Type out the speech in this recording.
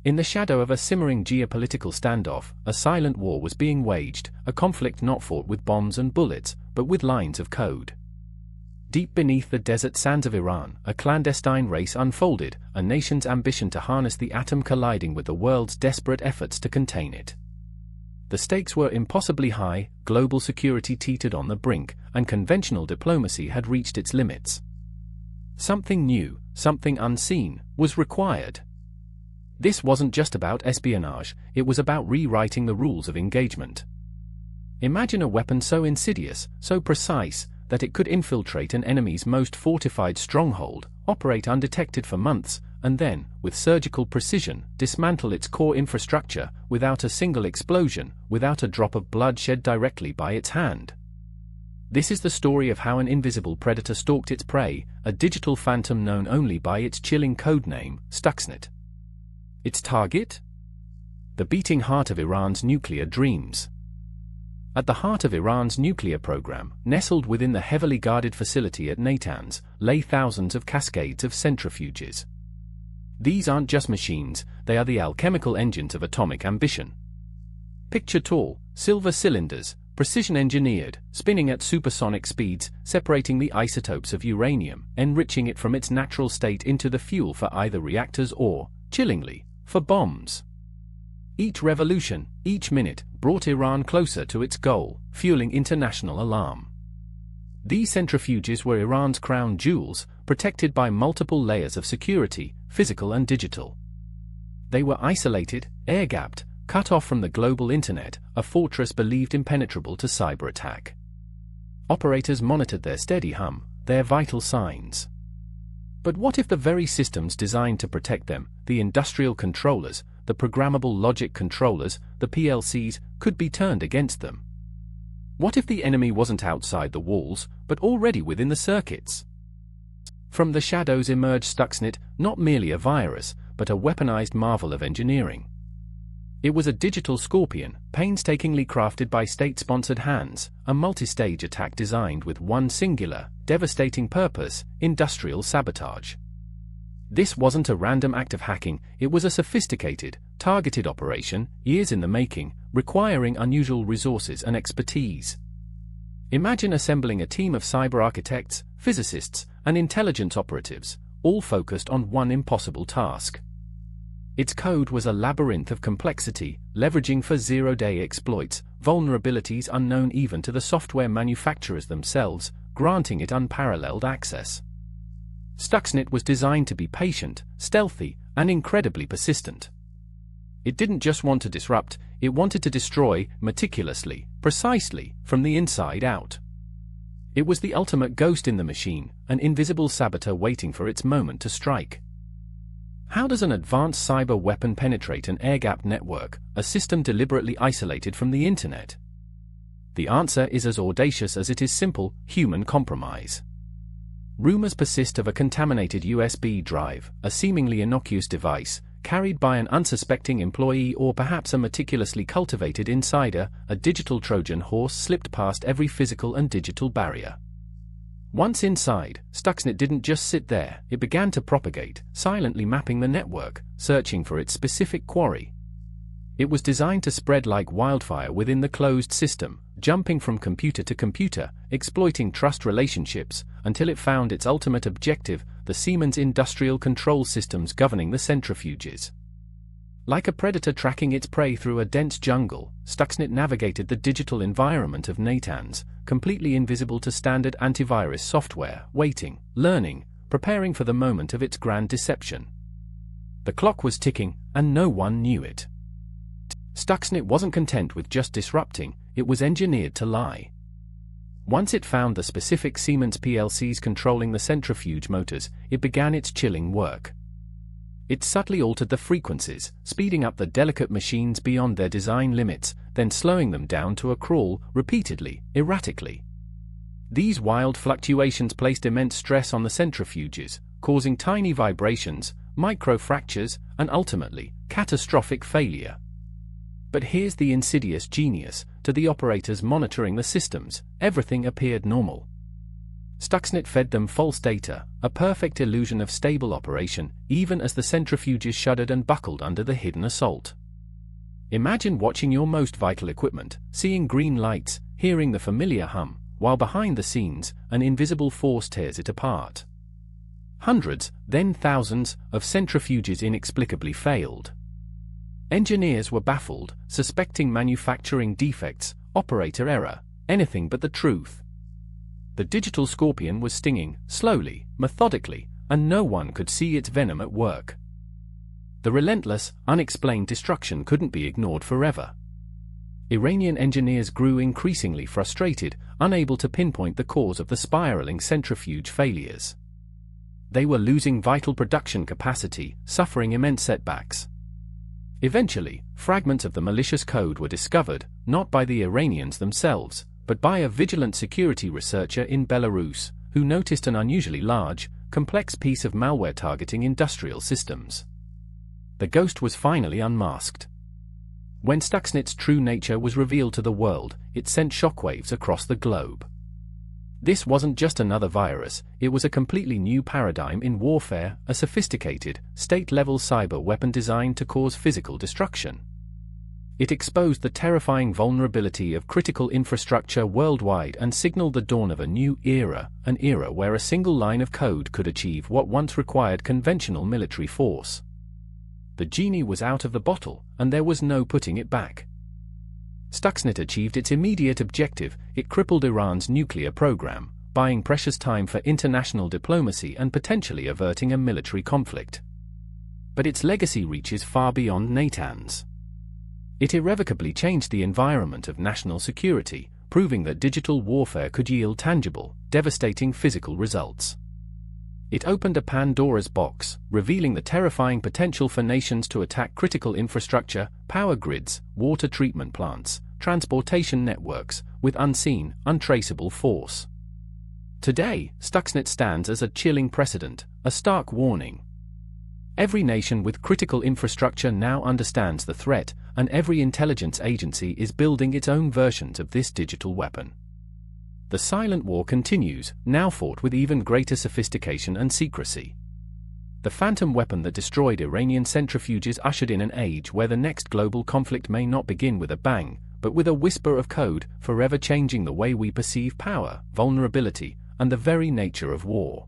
In the shadow of a simmering geopolitical standoff, a silent war was being waged, a conflict not fought with bombs and bullets, but with lines of code. Deep beneath the desert sands of Iran, a clandestine race unfolded, a nation's ambition to harness the atom colliding with the world's desperate efforts to contain it. The stakes were impossibly high, global security teetered on the brink, and conventional diplomacy had reached its limits. Something new, something unseen, was required. This wasn't just about espionage, it was about rewriting the rules of engagement. Imagine a weapon so insidious, so precise, that it could infiltrate an enemy's most fortified stronghold, operate undetected for months, and then, with surgical precision, dismantle its core infrastructure, without a single explosion, without a drop of blood shed directly by its hand. This is the story of how an invisible predator stalked its prey, a digital phantom known only by its chilling codename, Stuxnet. Its target? The beating heart of Iran's nuclear dreams. At the heart of Iran's nuclear program, nestled within the heavily guarded facility at Natanz, lay thousands of cascades of centrifuges. These aren't just machines, they are the alchemical engines of atomic ambition. Picture tall, silver cylinders, precision-engineered, spinning at supersonic speeds, separating the isotopes of uranium, enriching it from its natural state into the fuel for either reactors or, chillingly, for bombs. Each revolution, each minute, brought Iran closer to its goal, fueling international alarm. These centrifuges were Iran's crown jewels, protected by multiple layers of security, physical and digital. They were isolated, air-gapped, cut off from the global internet, a fortress believed impenetrable to cyber attack. Operators monitored their steady hum, their vital signs. But what if the very systems designed to protect them, the industrial controllers, the programmable logic controllers, the PLCs, could be turned against them? What if the enemy wasn't outside the walls, but already within the circuits? From the shadows emerged Stuxnet, not merely a virus, but a weaponized marvel of engineering. It was a digital scorpion, painstakingly crafted by state-sponsored hands, a multi-stage attack designed with one singular, devastating purpose: industrial sabotage. This wasn't a random act of hacking, it was a sophisticated, targeted operation, years in the making, requiring unusual resources and expertise. Imagine assembling a team of cyber architects, physicists, and intelligence operatives, all focused on one impossible task. Its code was a labyrinth of complexity, leveraging for zero-day exploits, vulnerabilities unknown even to the software manufacturers themselves, granting it unparalleled access. Stuxnet was designed to be patient, stealthy, and incredibly persistent. It didn't just want to disrupt, it wanted to destroy, meticulously, precisely, from the inside out. It was the ultimate ghost in the machine, an invisible saboteur waiting for its moment to strike. How does an advanced cyber weapon penetrate an air-gapped network, a system deliberately isolated from the internet? The answer is as audacious as it is simple: human compromise. Rumors persist of a contaminated USB drive, a seemingly innocuous device, carried by an unsuspecting employee or perhaps a meticulously cultivated insider. A digital Trojan horse slipped past every physical and digital barrier. Once inside, Stuxnet didn't just sit there, it began to propagate, silently mapping the network, searching for its specific quarry. It was designed to spread like wildfire within the closed system, jumping from computer to computer, exploiting trust relationships, until it found its ultimate objective: the Siemens industrial control systems governing the centrifuges. Like a predator tracking its prey through a dense jungle, Stuxnet navigated the digital environment of Natanz, completely invisible to standard antivirus software, waiting, learning, preparing for the moment of its grand deception. The clock was ticking, and no one knew it. Stuxnet wasn't content with just disrupting, it was engineered to lie. Once it found the specific Siemens PLCs controlling the centrifuge motors, it began its chilling work. It subtly altered the frequencies, speeding up the delicate machines beyond their design limits, then slowing them down to a crawl, repeatedly, erratically. These wild fluctuations placed immense stress on the centrifuges, causing tiny vibrations, micro-fractures, and ultimately, catastrophic failure. But here's the insidious genius: to the operators monitoring the systems, everything appeared normal. Stuxnet fed them false data, a perfect illusion of stable operation, even as the centrifuges shuddered and buckled under the hidden assault. Imagine watching your most vital equipment, seeing green lights, hearing the familiar hum, while behind the scenes, an invisible force tears it apart. Hundreds, then thousands, of centrifuges inexplicably failed. Engineers were baffled, suspecting manufacturing defects, operator error, anything but the truth. The digital scorpion was stinging, slowly, methodically, and no one could see its venom at work. The relentless, unexplained destruction couldn't be ignored forever. Iranian engineers grew increasingly frustrated, unable to pinpoint the cause of the spiraling centrifuge failures. They were losing vital production capacity, suffering immense setbacks. Eventually, fragments of the malicious code were discovered, not by the Iranians themselves, but by a vigilant security researcher in Belarus, who noticed an unusually large, complex piece of malware targeting industrial systems. The ghost was finally unmasked. When Stuxnet's true nature was revealed to the world, it sent shockwaves across the globe. This wasn't just another virus, it was a completely new paradigm in warfare, a sophisticated, state-level cyber weapon designed to cause physical destruction. It exposed the terrifying vulnerability of critical infrastructure worldwide and signaled the dawn of a new era, an era where a single line of code could achieve what once required conventional military force. The genie was out of the bottle, and there was no putting it back. Stuxnet achieved its immediate objective. It crippled Iran's nuclear program, buying precious time for international diplomacy and potentially averting a military conflict. But its legacy reaches far beyond Natanz. It irrevocably changed the environment of national security, proving that digital warfare could yield tangible, devastating physical results. It opened a Pandora's box, revealing the terrifying potential for nations to attack critical infrastructure, power grids, water treatment plants, transportation networks, with unseen, untraceable force. Today, Stuxnet stands as a chilling precedent, a stark warning. Every nation with critical infrastructure now understands the threat, and every intelligence agency is building its own versions of this digital weapon. The silent war continues, now fought with even greater sophistication and secrecy. The phantom weapon that destroyed Iranian centrifuges ushered in an age where the next global conflict may not begin with a bang, but with a whisper of code, forever changing the way we perceive power, vulnerability, and the very nature of war.